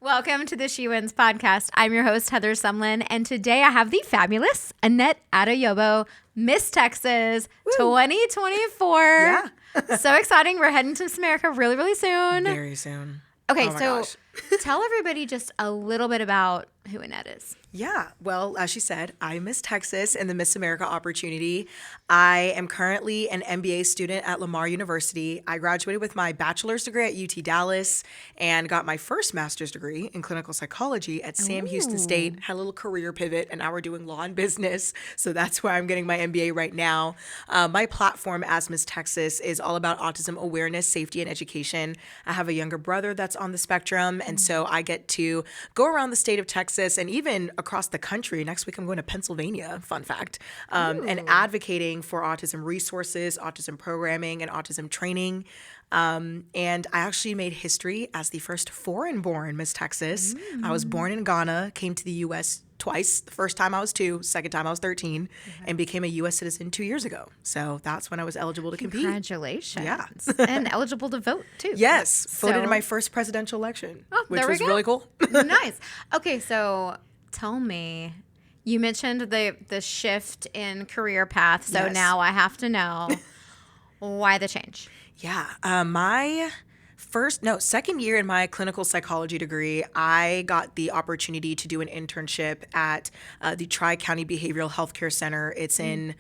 Welcome to the She Wins podcast. I'm your host, Heather Sumlin, and today I have the fabulous Annette Addo-Yobo, Miss Texas 2024. Yeah. So exciting. We're heading to Miss America really, really soon. Very soon. Okay, Oh my so gosh. tell everybody just a little bit about who Annette is. Yeah. Well, as she said, I'm Miss Texas in the Miss America opportunity. I am currently an MBA student at Lamar University. I graduated with my bachelor's degree at UT Dallas and got my first master's degree in clinical psychology at Sam Houston State. Had a little career pivot, and now we're doing law and business. So that's where I'm getting my MBA right now. My platform as Miss Texas is all about autism awareness, safety, and education. I have a younger brother that's on the spectrum, and so I get to go around the state of Texas and even across the country. Next week, I'm going to Pennsylvania, fun fact, and advocating for autism resources, autism programming, and autism training. And I actually made history as the first foreign-born Miss Texas. I was born in Ghana, came to the U.S. twice. The first time I was 2, second time I was 13, and became a U.S. citizen 2 years ago. So that's when I was eligible to compete. Congratulations. Yeah. And eligible to vote, too. Yes, voted So- in my first presidential election, which there we was go. really cool. Nice. Okay, so tell me, you mentioned the shift in career path, so Yes. now I have to know why the change. Yeah. My second year in my clinical psychology degree, I got the opportunity to do an internship at the Tri-County Behavioral Healthcare Center. It's in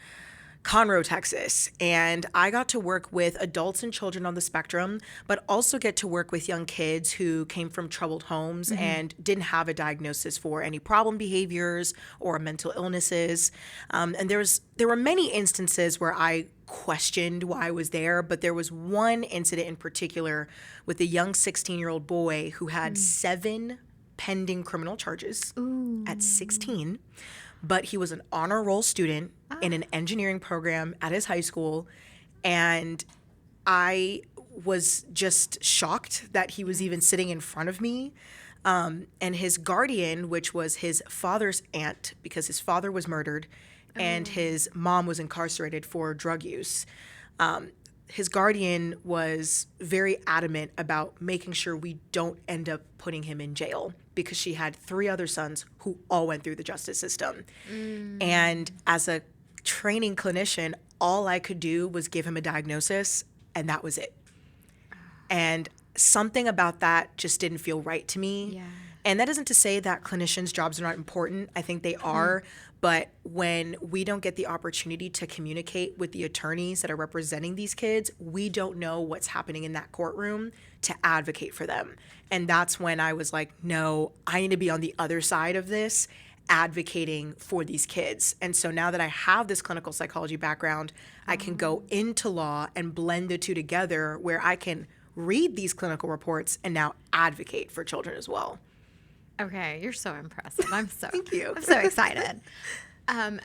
Conroe, Texas. And I got to work with adults and children on the spectrum, but also get to work with young kids who came from troubled homes and didn't have a diagnosis for any problem behaviors or mental illnesses. And there were many instances where I questioned why I was there, but there was one incident in particular with a young 16-year-old boy who had 7 pending criminal charges at 16. But he was an honor roll student in an engineering program at his high school. And I was just shocked that he was even sitting in front of me. And his guardian, which was his father's aunt, because his father was murdered and his mom was incarcerated for drug use. His guardian was very adamant about making sure we don't end up putting him in jail because she had 3 other sons who all went through the justice system. And as a training clinician, all I could do was give him a diagnosis, and that was it. And something about that just didn't feel right to me. Yeah. And that isn't to say that clinicians' jobs are not important. I think they are. But when we don't get the opportunity to communicate with the attorneys that are representing these kids, we don't know what's happening in that courtroom to advocate for them. And that's when I was like, no, I need to be on the other side of this, advocating for these kids. And so now that I have this clinical psychology background, I can go into law and blend the two together where I can read these clinical reports and now advocate for children as well. Okay, you're so impressive. Thank you. I'm so excited.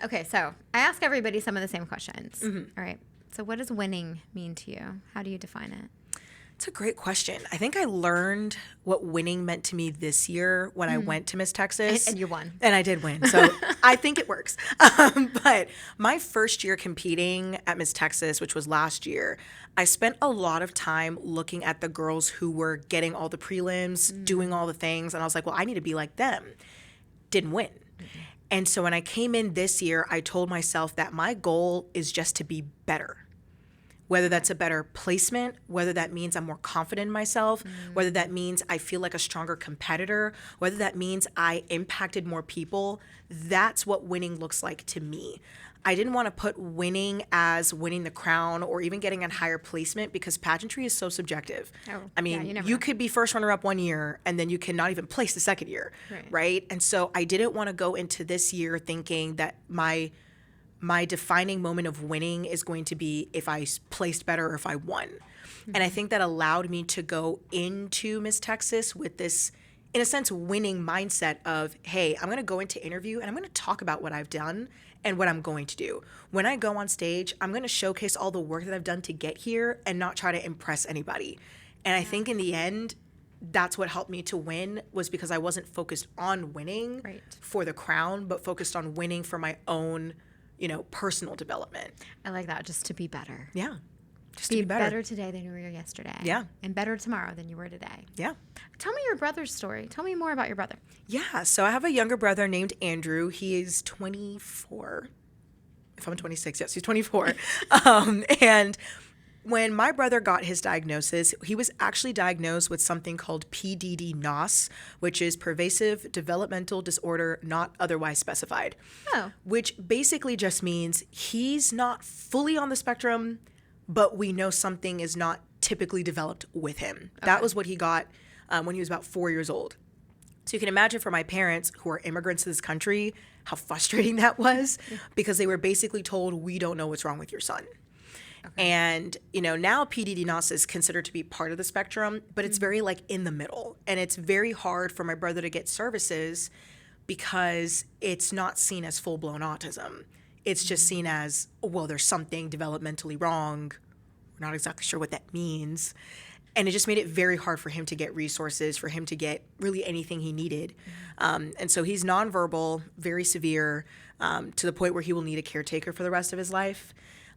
Okay, so I ask everybody some of the same questions. All right. So what does winning mean to you? How do you define it? It's a great question. I think I learned what winning meant to me this year when I went to Miss Texas. And you won. And I did win. So I think it works. But my first year competing at Miss Texas, which was last year, I spent a lot of time looking at the girls who were getting all the prelims, doing all the things. And I was like, well, I need to be like them. Didn't win. And so when I came in this year, I told myself that my goal is just to be better. Whether that's a better placement, whether that means I'm more confident in myself, whether that means I feel like a stronger competitor, whether that means I impacted more people, that's what winning looks like to me. I didn't want to put winning as winning the crown or even getting a higher placement because pageantry is so subjective. I mean, you never you know. could be first runner-up one year and then you cannot even place the second year, right? And so I didn't want to go into this year thinking that my defining moment of winning is going to be if I placed better or if I won. And I think that allowed me to go into Miss Texas with this, in a sense, winning mindset of, hey, I'm going to go into interview and I'm going to talk about what I've done and what I'm going to do. When I go on stage, I'm going to showcase all the work that I've done to get here and not try to impress anybody. And I think in the end, that's what helped me to win was because I wasn't focused on winning for the crown, but focused on winning for my own personal development. I like that, just to be better. Yeah. Just to be better. Today than you were yesterday. Yeah. And better tomorrow than you were today. Yeah. Tell me your brother's story. Tell me more about your brother. Yeah. So I have a younger brother named Andrew. He is 24. If I'm 26, yes, he's 24. And when my brother got his diagnosis, he was actually diagnosed with something called PDD-NOS, which is pervasive developmental disorder not otherwise specified. Oh. Which basically just means he's not fully on the spectrum, but we know something is not typically developed with him. Okay. That was what he got when he was about 4 years old. So you can imagine for my parents, who are immigrants to this country, how frustrating that was, because they were basically told, we don't know what's wrong with your son. Okay. And, now PDD-NOS is considered to be part of the spectrum, but it's very in the middle. And it's very hard for my brother to get services because it's not seen as full-blown autism. It's just seen as, well, there's something developmentally wrong. We're not exactly sure what that means. And it just made it very hard for him to get resources, for him to get really anything he needed. And so he's nonverbal, very severe, to the point where he will need a caretaker for the rest of his life.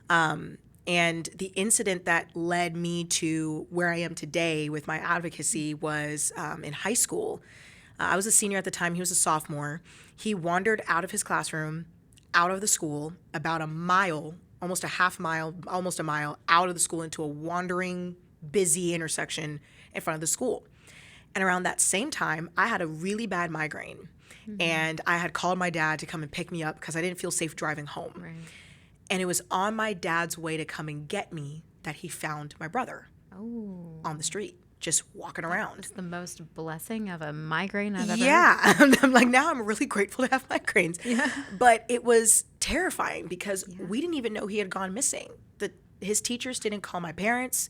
And the incident that led me to where I am today with my advocacy was in high school. I was a senior at the time. He was a sophomore. He wandered out of his classroom, out of the school, about a mile, almost a half mile, almost a mile out of the school into a wandering, busy intersection in front of the school. And around that same time, I had a really bad migraine. And I had called my dad to come and pick me up because I didn't feel safe driving home. Right. And it was on my dad's way to come and get me that he found my brother on the street, just walking around. It's the most blessing of a migraine I've ever heard. I'm like, now I'm really grateful to have migraines. Yeah. But it was terrifying because we didn't even know he had gone missing. His teachers didn't call my parents.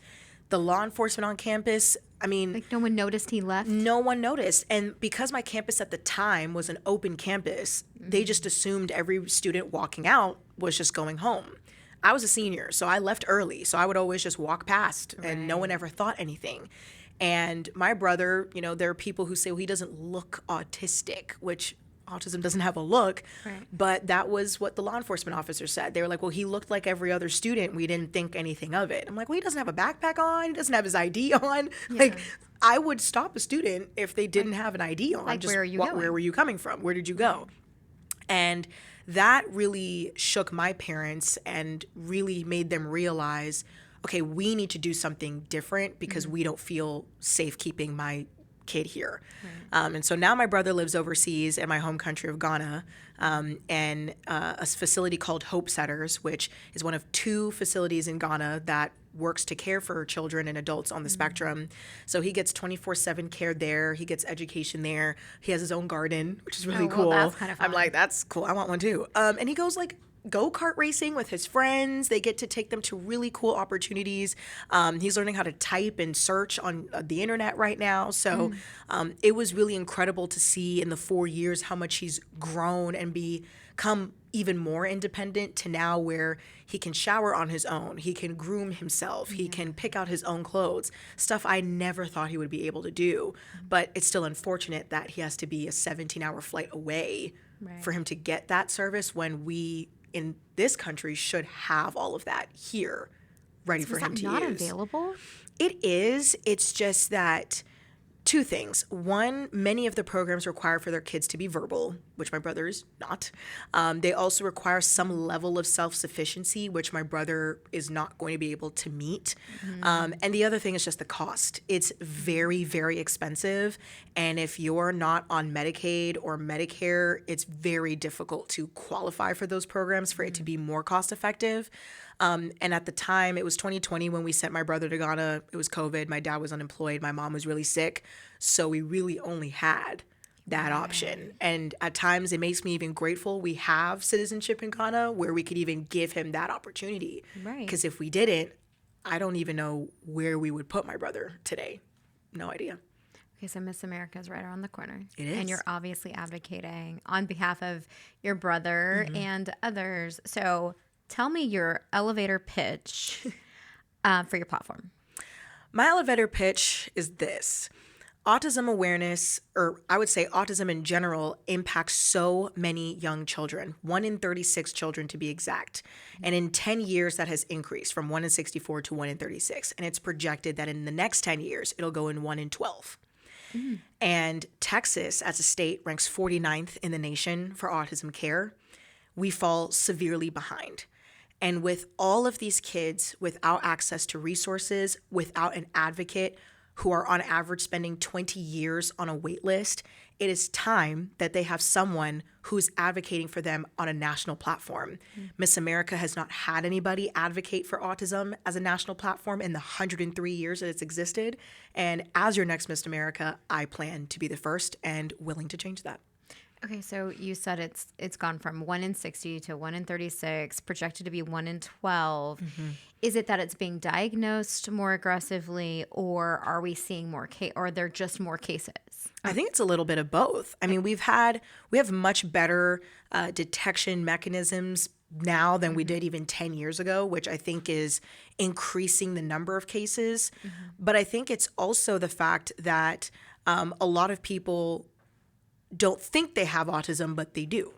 The law enforcement on campus, no one noticed he left? No one noticed. And because my campus at the time was an open campus, they just assumed every student walking out was just going home. I was a senior, so I left early. So I would always just walk past, and no one ever thought anything. And my brother, there are people who say, well, he doesn't look autistic, which autism doesn't have a look. Right. But that was what the law enforcement officer said. They were like, well, he looked like every other student. We didn't think anything of it. I'm like, well, he doesn't have a backpack on. He doesn't have his ID on. Yeah. I would stop a student if they didn't have an ID on. Like, where are you going? Where were you coming from? Where did you go? And that really shook my parents and really made them realize, okay, we need to do something different because we don't feel safe keeping my kid here. Right. And so now my brother lives overseas in my home country of Ghana, and a facility called Hope Setters, which is one of 2 facilities in Ghana that works to care for children and adults on the spectrum. So he gets 24/7 care there. He gets education there. He has his own garden, which is really cool. That's kind of fun. I'm like, that's cool. I want one too. And he goes go-kart racing with his friends. They get to take them to really cool opportunities. He's learning how to type and search on the internet right now. So it was really incredible to see in the 4 years how much he's grown and become even more independent to now where he can shower on his own. He can groom himself. He can pick out his own clothes, stuff I never thought he would be able to do. But it's still unfortunate that he has to be a 17-hour flight away for him to get that service when we in this country should have all of that here ready for him to use. Is that not available? It is. It's just that 2 things. One, many of the programs require for their kids to be verbal, which my brother is not. They also require some level of self-sufficiency, which my brother is not going to be able to meet. And the other thing is just the cost. It's very, very expensive. And if you're not on Medicaid or Medicare, it's very difficult to qualify for those programs for it to be more cost effective. And at the time, it was 2020 when we sent my brother to Ghana. It was COVID. My dad was unemployed. My mom was really sick. So we really only had that option. And at times, it makes me even grateful we have citizenship in Ghana where we could even give him that opportunity. Right. Because if we didn't, I don't even know where we would put my brother today. No idea. Okay, so Miss America is right around the corner. It is. And you're obviously advocating on behalf of your brother and others. So tell me your elevator pitch for your platform. My elevator pitch is this. Autism awareness, or I would say autism in general, impacts so many young children, 1 in 36 children to be exact. And in 10 years, that has increased from 1 in 64 to 1 in 36. And it's projected that in the next 10 years, it'll go in 1 in 12. And Texas, as a state, ranks 49th in the nation for autism care. We fall severely behind. And with all of these kids without access to resources, without an advocate, who are on average spending 20 years on a wait list, it is time that they have someone who's advocating for them on a national platform. Miss America has not had anybody advocate for autism as a national platform in the 103 years that it's existed. And as your next Miss America, I plan to be the first and willing to change that. Okay, so you said it's gone from 1 in 60 to 1 in 36, projected to be 1 in 12. Is it that it's being diagnosed more aggressively, or are we seeing more or are there just more cases? I think it's a little bit of both. I mean, we have much better detection mechanisms now than we did even 10 years ago, which I think is increasing the number of cases. But I think it's also the fact that a lot of people don't think they have autism, but they do.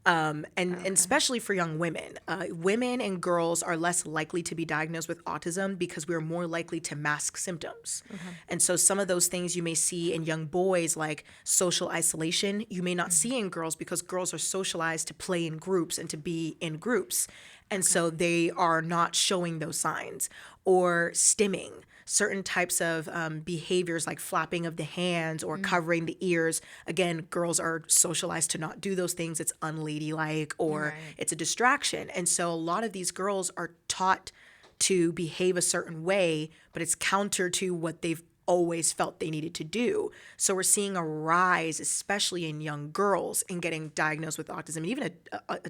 And especially for young women. Women and girls are less likely to be diagnosed with autism because we're more likely to mask symptoms. And so some of those things you may see in young boys, like social isolation, you may not see in girls because girls are socialized to play in groups and to be in groups. And so they are not showing those signs. Or stimming. Certain types of behaviors like flapping of the hands or covering the ears. Again, girls are socialized to not do those things. It's unladylike or it's a distraction. And so a lot of these girls are taught to behave a certain way, but it's counter to what they've always felt they needed to do. So we're seeing a rise, especially in young girls, in getting diagnosed with autism, and even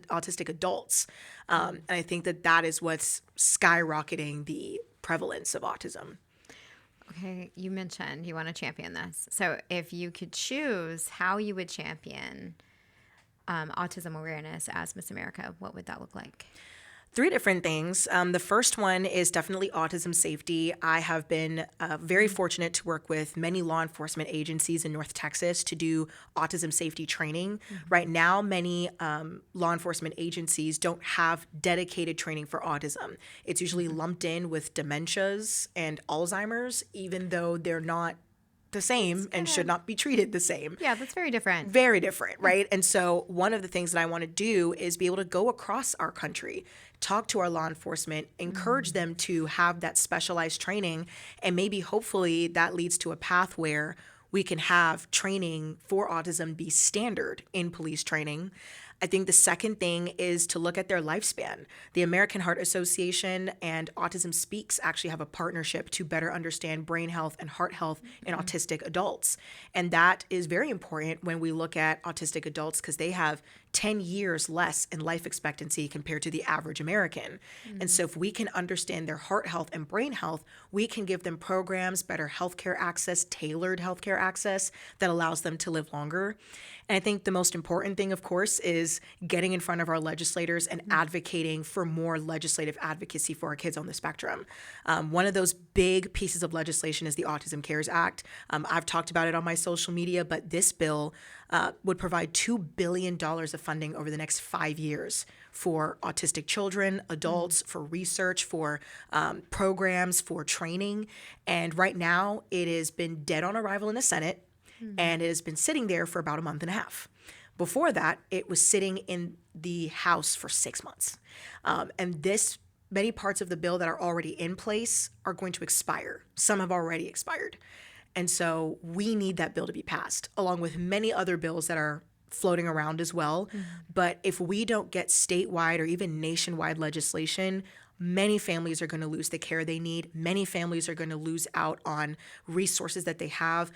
autistic adults. And I think that is what's skyrocketing the prevalence of autism. Okay, you mentioned you want to champion this. So if you could choose how you would champion autism awareness as Miss America, what would that look like? 3 different things. The first one is definitely Autism Safety. I have been very fortunate to work with many law enforcement agencies in North Texas to do autism safety training. Right now, many law enforcement agencies don't have dedicated training for autism. It's usually lumped in with dementias and Alzheimer's, even though they're not the same and should not be treated the same. Yeah, that's very different. Very different, right? And so one of the things that I want to do is be able to go across our country, talk to our law enforcement, encourage them to have that specialized training, and maybe hopefully that leads to a path where we can have training for autism be standard in police training. I think the second thing is to look at their lifespan. The American Heart Association and Autism Speaks actually have a partnership to better understand brain health and heart health in autistic adults. And that is very important when we look at autistic adults because they have 10 years less in life expectancy compared to the average American. And so if we can understand their heart health and brain health, we can give them programs, better healthcare access, tailored healthcare access that allows them to live longer. And I think the most important thing, of course, is getting in front of our legislators and advocating for more legislative advocacy for our kids on the spectrum. One of those big pieces of legislation is the Autism Cares Act. I've talked about it on my social media, but this bill would provide $2 billion of funding over the next 5 years for autistic children, adults, for research, for programs, for training. And right now, it has been dead on arrival in the Senate, and it has been sitting there for about a month and a half. Before that, it was sitting in the House for 6 months. And many parts of the bill that are already in place are going to expire. Some have already expired. And so we need that bill to be passed, along with many other bills that are floating around as well. But if we don't get statewide or even nationwide legislation, many families are going to lose the care they need. Many families are going to lose out on resources that they have.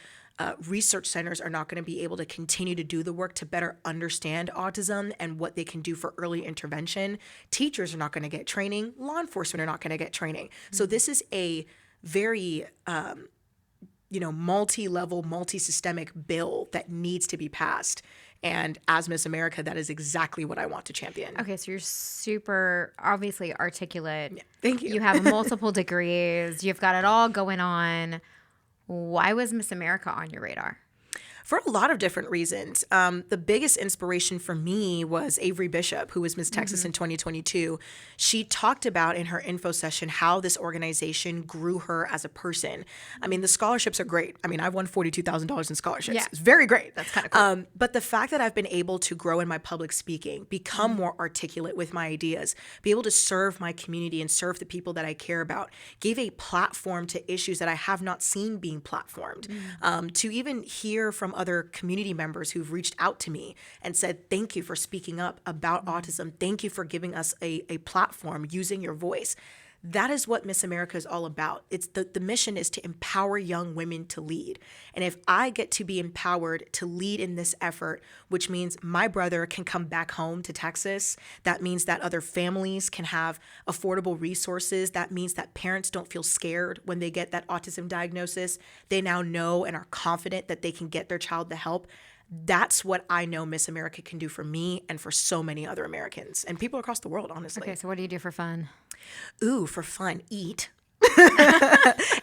Research centers are not going to be able to continue to do the work to better understand autism and what they can do for early intervention. Teachers are not going to get training. Law enforcement are not going to get training. So this is a very multi-level, multi-systemic bill that needs to be passed. And as Miss America, that is exactly what I want to champion. Okay, so you're super obviously articulate. Yeah, thank you. You have multiple degrees. You've got it all going on. Why was Miss America on your radar? For a lot of different reasons. The biggest inspiration for me was Avery Bishop, who was Miss Texas in 2022. She talked about in her info session how this organization grew her as a person. I mean, the scholarships are great. I mean, I've won $42,000 in scholarships. Yeah. It's very great. That's kind of cool. But the fact that I've been able to grow in my public speaking, become more articulate with my ideas, be able to serve my community and serve the people that I care about, gave a platform to issues that I have not seen being platformed. To even hear from other community members who've reached out to me and said, thank you for speaking up about autism. Thank you for giving us a platform, using your voice. That is what Miss America is all about. It's the mission is to empower young women to lead. And if I get to be empowered to lead in this effort, which means my brother can come back home to Texas, that means that other families can have affordable resources. That means that parents don't feel scared when they get that autism diagnosis. They now know and are confident that they can get their child the help. That's what I know Miss America can do for me and for so many other Americans and people across the world, honestly. Okay, so what do you do for fun? Ooh, for fun, eat.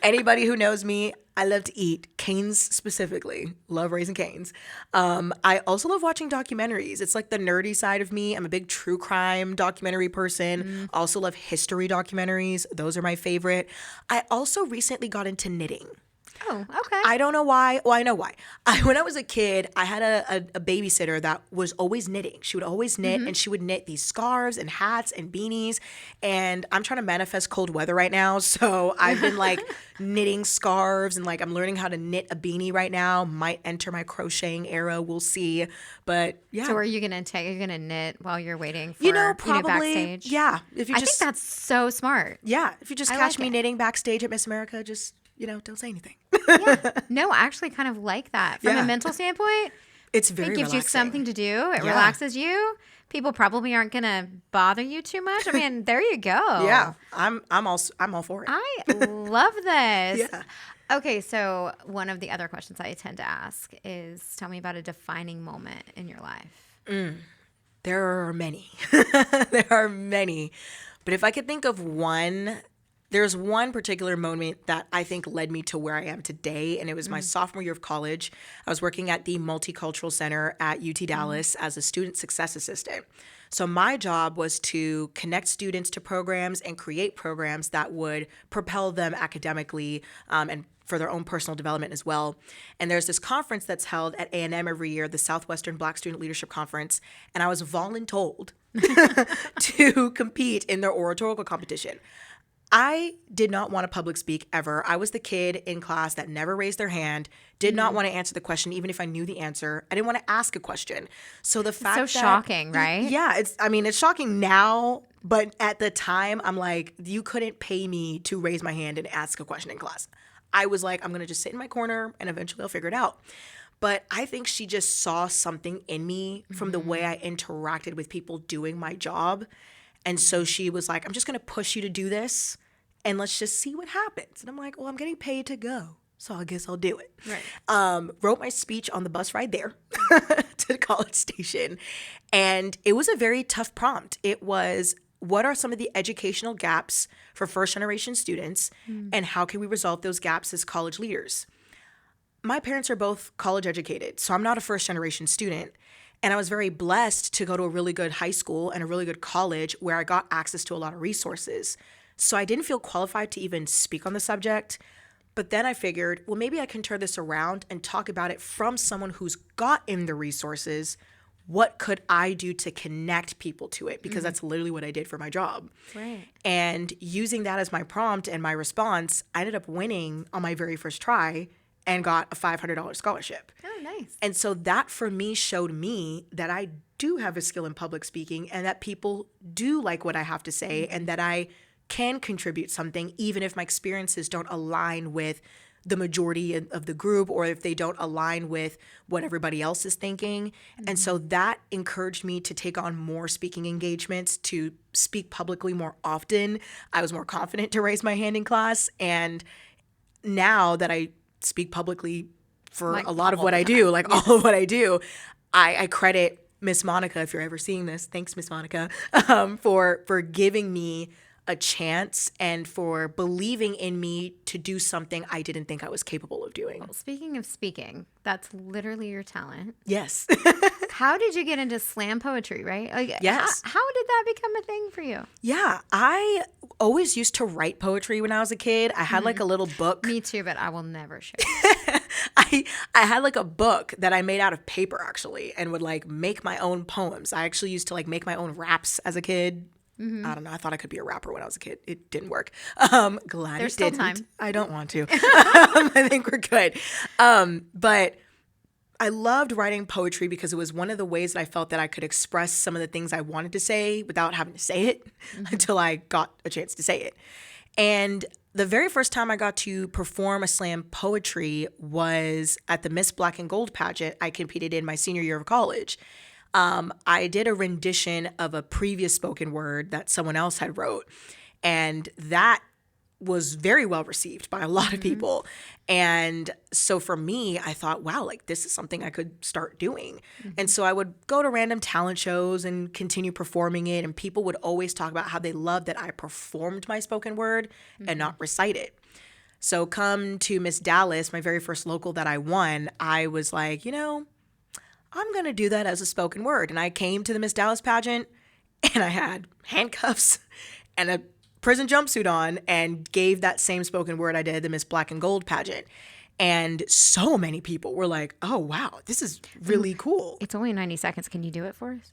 Anybody who knows me, I love to eat. Canes specifically. Love Raising Canes. I also love watching documentaries. It's like the nerdy side of me. I'm a big true crime documentary person. Also love history documentaries. Those are my favorite. I also recently got into knitting. Oh, okay. I don't know why. Well, I know why. When I was a kid, I had a babysitter that was always knitting. She would always knit, and she would knit these scarves and hats and beanies. And I'm trying to manifest cold weather right now. So I've been like knitting scarves and like I'm learning how to knit a beanie right now. Might enter my crocheting era. We'll see. But yeah. So are you going to knit while you're waiting for probably backstage? Yeah. If you I think that's so smart. Yeah. If you just I catch like me it. knitting backstage at Miss America, just, don't say anything. Yeah. No, I actually kind of like that. From Yeah. a mental standpoint, It's very it gives you relaxing. something to do. It Yeah. relaxes you. People probably aren't going to bother you too much. I mean, there you go. Yeah. I'm all for it. I love this. Yeah. Okay, so one of the other questions I tend to ask is, tell me about a defining moment in your life. There are many. There are many. But if I could think of one, there's one particular moment that I think led me to where I am today, and it was my sophomore year of college. I was working at the Multicultural Center at UT Dallas as a student success assistant. So my job was to connect students to programs and create programs that would propel them academically and for their own personal development as well. And there's this conference that's held at A&M every year, the Southwestern Black Student Leadership Conference, and I was voluntold to compete in their oratorical competition. I did not want to public speak ever. I was the kid in class that never raised their hand, did not want to answer the question even if I knew the answer. I didn't want to ask a question. So the fact that shocking, right? Yeah, it's shocking now, but at the time I'm like, you couldn't pay me to raise my hand and ask a question in class. I was like, I'm going to just sit in my corner and eventually I'll figure it out. But I think she just saw something in me from the way I interacted with people doing my job. And so she was like, I'm just going to push you to do this and let's just see what happens. And I'm like, well, I'm getting paid to go, so I guess I'll do it. Right. Wrote my speech on the bus ride there to the College Station. And it was a very tough prompt. It was, what are some of the educational gaps for first-generation students and how can we resolve those gaps as college leaders? My parents are both college educated, so I'm not a first-generation student. And I was very blessed to go to a really good high school and a really good college where I got access to a lot of resources. So I didn't feel qualified to even speak on the subject. But then I figured, well, maybe I can turn this around and talk about it from someone who's gotten the resources. What could I do to connect people to it? Because that's literally what I did for my job. Right. And using that as my prompt and my response, I ended up winning on my very first try and got a $500 scholarship. Oh, nice. And so that for me showed me that I do have a skill in public speaking and that people do like what I have to say and that I can contribute something even if my experiences don't align with the majority of the group or if they don't align with what everybody else is thinking. And so that encouraged me to take on more speaking engagements, to speak publicly more often. I was more confident to raise my hand in class. And now that I speak publicly for Like a lot of all what the I do, like all of what I do, I credit Miss Monica, if you're ever seeing this, thanks Miss Monica, for giving me a chance and for believing in me to do something I didn't think I was capable of doing. Well, speaking of speaking, that's literally your talent. Yes. How did you get into slam poetry, right? Like, Yes. How did that become a thing for you? Yeah, I always used to write poetry when I was a kid. I had like a little book. Me too, but I will never share. I had like a book that I made out of paper actually and would like make my own poems. I actually used to like make my own raps as a kid. I don't know. I thought I could be a rapper when I was a kid. It didn't work. Glad There's it still didn't. time. I don't want to. I think we're good. But I loved writing poetry because it was one of the ways that I felt that I could express some of the things I wanted to say without having to say it until I got a chance to say it. And the very first time I got to perform a slam poetry was at the Miss Black and Gold pageant I competed in my senior year of college. I did a rendition of a previous spoken word that someone else had wrote, and that was very well received by a lot of people. And so for me, I thought, wow, like this is something I could start doing. And so I would go to random talent shows and continue performing it. And people would always talk about how they loved that I performed my spoken word and not recite it. So come to Miss Dallas, my very first local that I won, I was like, I'm going to do that as a spoken word. And I came to the Miss Dallas pageant and I had handcuffs and a prison jumpsuit on and gave that same spoken word I did at the Miss Black and Gold pageant. And so many people were like, oh, wow, this is really cool. It's only 90 seconds. Can you do it for us?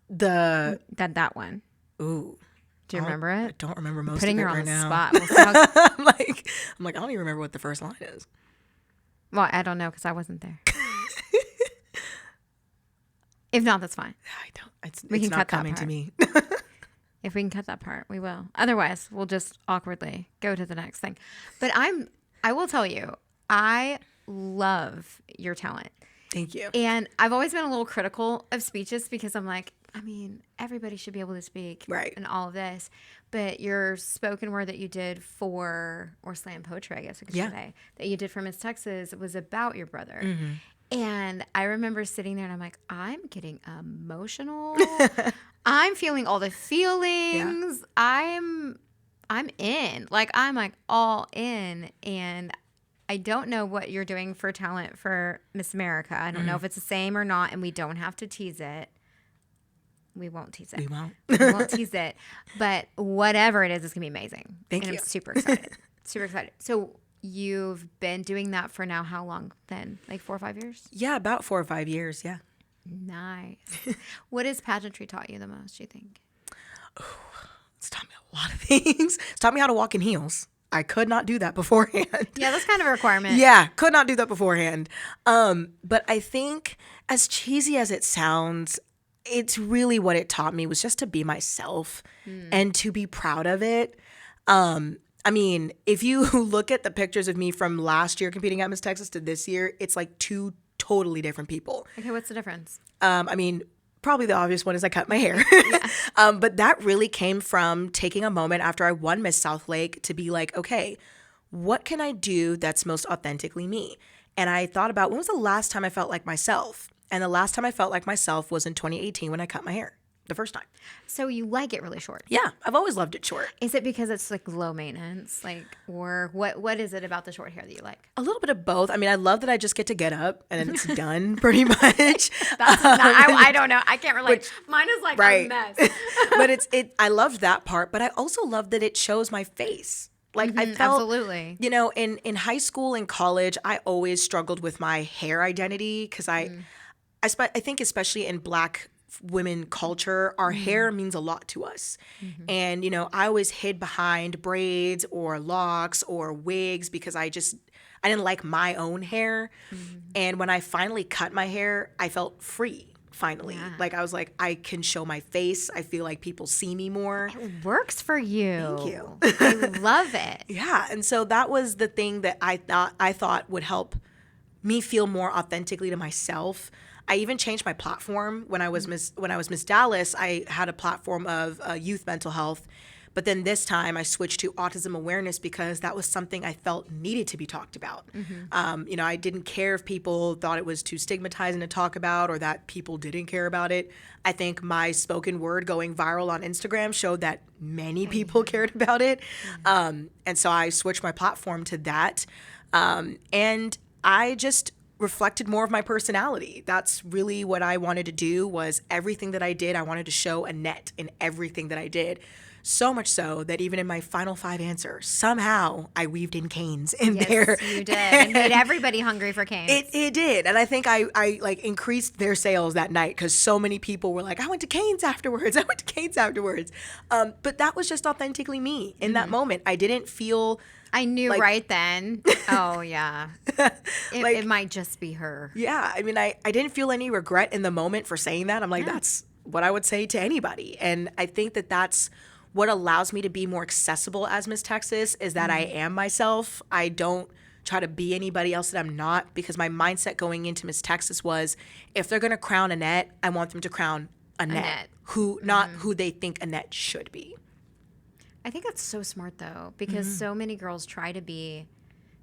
That one. Ooh. Do you remember I it? don't remember most Putting of it her on right the now. spot. We'll see how- I'm like, I don't even remember what the first line is. well, I don't know because I wasn't there. If not, that's fine. I don't. We It's can not cut that coming to part. me. If we can cut that part, we will. Otherwise, we'll just awkwardly go to the next thing. But I will tell you, I love your talent. Thank you. And I've always been a little critical of speeches because I'm like, everybody should be able to speak Right. and all of this. But your spoken word that you did or slam poetry, I guess I could say, that you did for Miss Texas was about your brother. And I remember sitting there and I'm like, I'm getting emotional. I'm feeling all the feelings. Yeah. I'm in. I'm like all in. And I don't know what you're doing for talent for Miss America. I don't know if it's the same or not, and we don't have to tease it. We won't tease it. We won't. We won't tease it. But whatever it is, it's going to be amazing. Thank you. I'm super excited. Super excited. So you've been doing that for now how long then? Like 4 or 5 years? Yeah, about 4 or 5 years, yeah. Nice. What has pageantry taught you the most, do you think? Oh, it's taught me a lot of things. It's taught me how to walk in heels. I could not do that beforehand. Yeah, that's kind of a requirement. Yeah, could not do that beforehand. But I think as cheesy as it sounds, it's really what it taught me was just to be myself and to be proud of it. If you look at the pictures of me from last year competing at Miss Texas to this year, it's like 2 totally different people. Okay, what's the difference? Probably the obvious one is I cut my hair. But that really came from taking a moment after I won Miss Southlake to be like, okay, what can I do that's most authentically me? And I thought about when was the last time I felt like myself? And the last time I felt like myself was in 2018 when I cut my hair. The first time. So you like it really short? Yeah, I've always loved it short. Is it because it's like low maintenance? Or what is it about the short hair that you like? A little bit of both. I love that I just get to get up and then it's done pretty much. That's not, I don't know. I can't relate. Mine is like a mess. But I loved that part, but I also love that it shows my face. I felt, absolutely. In high school and college, I always struggled with my hair identity because I think especially in Black women culture, our hair means a lot to us. And, I always hid behind braids or locks or wigs because I didn't like my own hair. And when I finally cut my hair, I felt free. Finally. Yeah. I was like, I can show my face. I feel like people see me more. It works for you. Thank you. I love it. Yeah. And so that was the thing that I thought would help me feel more authentically to myself. I even changed my platform when I was Miss Dallas. I had a platform of youth mental health, But then this time I switched to autism awareness because that was something I felt needed to be talked about. I didn't care if people thought it was too stigmatizing to talk about or that people didn't care about it. I think my spoken word going viral on Instagram showed that many people cared about it. And so I switched my platform to that. And I just reflected more of my personality. That's really what I wanted to do. Was everything that I did, I wanted to show Annette in everything that I did. So much so that even in my final 5 answers, somehow I weaved in canes in there. Yes, you did. And made everybody hungry for canes. It did. And I think I like increased their sales that night because so many people were like, I went to Canes afterwards. But that was just authentically me in that moment. I didn't feel... I knew right then. Oh, yeah. It might just be her. Yeah. I mean, I didn't feel any regret in the moment for saying that. I'm like, that's what I would say to anybody. And I think that that's what allows me to be more accessible as Miss Texas is that I am myself. I don't try to be anybody else that I'm not, because my mindset going into Miss Texas was, if they're going to crown Annette, I want them to crown Annette. Not who they think Annette should be. I think that's so smart, though, because so many girls try to be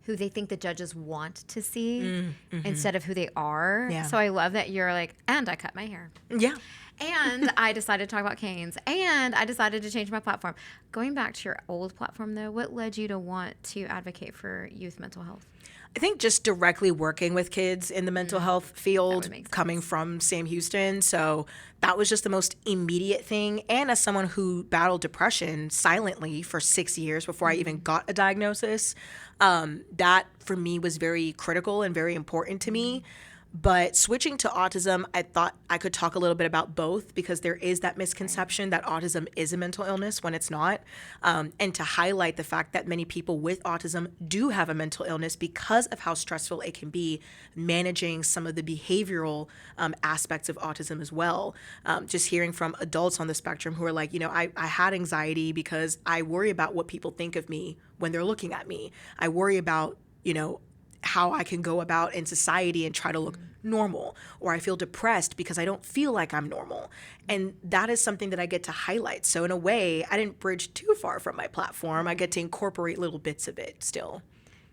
who they think the judges want to see instead of who they are. Yeah. So I love that you're like, and I cut my hair. Yeah. And I decided to talk about canes. And I decided to change my platform. Going back to your old platform, though, what led you to want to advocate for youth mental health? I think just directly working with kids in the mental health field, make sense. coming from Sam Houston. So that was just the most immediate thing. And as someone who battled depression silently for 6 years before I even got a diagnosis, that for me was very critical and very important to me. But switching to autism, I thought I could talk a little bit about both, because there is that misconception that autism is a mental illness when it's not. And to highlight the fact that many people with autism do have a mental illness because of how stressful it can be managing some of the behavioral aspects of autism as well. Just hearing from adults on the spectrum who are like, I had anxiety because I worry about what people think of me when they're looking at me. I worry about, how I can go about in society and try to look normal, or I feel depressed because I don't feel like I'm normal. And that is something that I get to highlight. So in a way, I didn't bridge too far from my platform. I get to incorporate little bits of it still.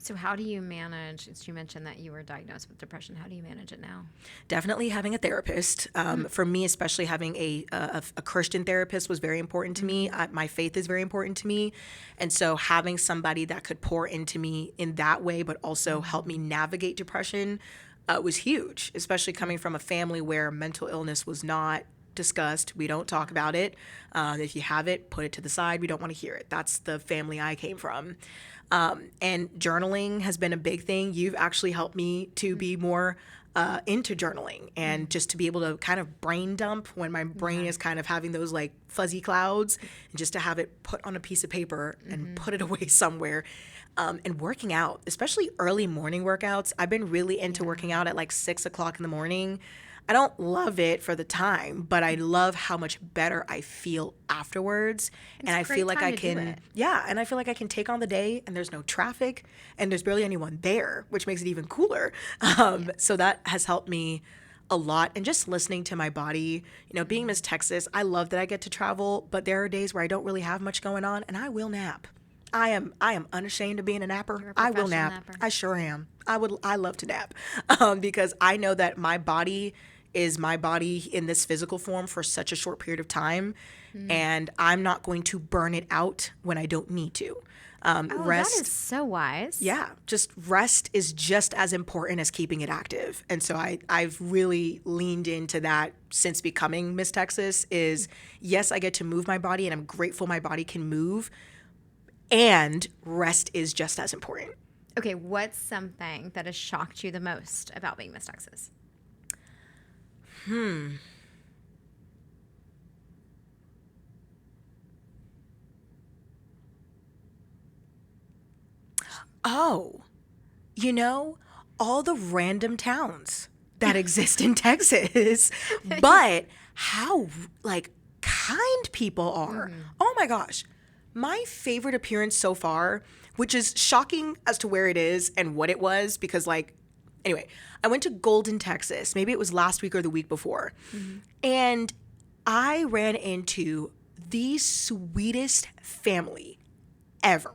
So how do you manage, as you mentioned that you were diagnosed with depression, how do you manage it now? Definitely having a therapist. For me, especially having a Christian therapist was very important to me. My faith is very important to me. And so having somebody that could pour into me in that way, but also help me navigate depression was huge, especially coming from a family where mental illness was not discussed. We don't talk about it. If you have it, put it to the side. We don't want to hear it. That's the family I came from. And journaling has been a big thing. You've actually helped me to be more into journaling and just to be able to kind of brain dump when my brain is kind of having those like fuzzy clouds, and just to have it put on a piece of paper and put it away somewhere. And working out, especially early morning workouts. I've been really into working out at like 6 o'clock in the morning. I don't love it for the time, but I love how much better I feel afterwards. And I feel like I can, and I feel like I can take on the day, and there's no traffic and there's barely anyone there, which makes it even cooler. So that has helped me a lot. And just listening to my body, being Miss Texas, I love that I get to travel, but there are days where I don't really have much going on, and I will nap. I am unashamed of being a napper. I will nap. Napper. I sure am. I love to nap because I know that my body is my body in this physical form for such a short period of time, and I'm not going to burn it out when I don't need to. Rest, that is so wise. Yeah, just rest is just as important as keeping it active. And so I've really leaned into that since becoming Miss Texas is, yes, I get to move my body, and I'm grateful my body can move, and rest is just as important. Okay, what's something that has shocked you the most about being Miss Texas? Oh, all the random towns that exist in Texas, but how kind people are. Oh my gosh. My favorite appearance so far, which is shocking as to where it is and what it was, because anyway, I went to Golden, Texas. Maybe it was last week or the week before. And I ran into the sweetest family ever.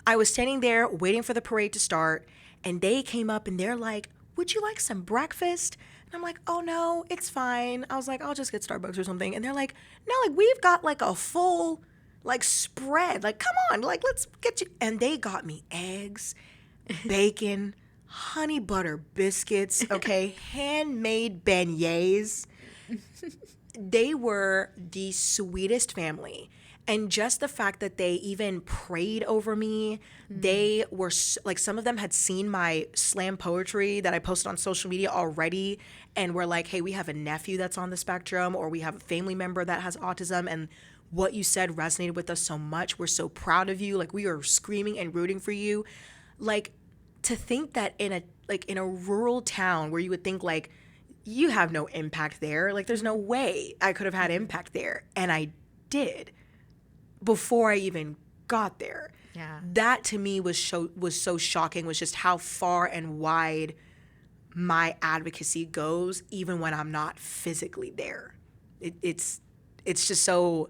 I was standing there waiting for the parade to start, and they came up and they're like, would you like some breakfast? And I'm like, oh no, it's fine. I was like, I'll just get Starbucks or something. And they're like, no, like we've got like a full like spread. Like, come on, like let's get you. And they got me eggs, bacon, honey butter biscuits, okay, handmade beignets. They were the sweetest family. And just the fact that they even prayed over me, they were like, some of them had seen my slam poetry that I posted on social media already and were like, hey, we have a nephew that's on the spectrum, or we have a family member that has autism, and what you said resonated with us so much. We're so proud of you. Like, we are screaming and rooting for you. Like, to think that in a rural town where you would think like, you have no impact there. Like, there's no way I could have had impact there. And I did before I even got there. Yeah. That to me was so shocking, was just how far and wide my advocacy goes, even when I'm not physically there. It's just so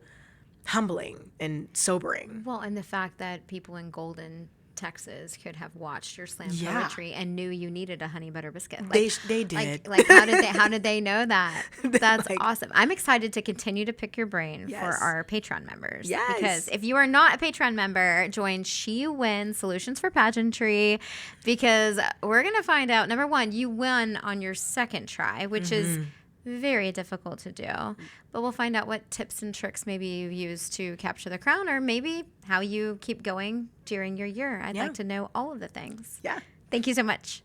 humbling and sobering. Well, and the fact that people in Golden, Texas could have watched your slam Yeah. poetry and knew you needed a honey butter biscuit. They did. Like how did they know that? That's like, awesome. I'm excited to continue to pick your brain for Yes. our Patreon members. Yes. Because if you are not a Patreon member, join She Wins Solutions for Pageantry, because we're gonna find out, number one, you won on your second try, which is very difficult to do. But we'll find out what tips and tricks maybe you use to capture the crown, or maybe how you keep going during your year. I'd like to know all of the things. Yeah. Thank you so much.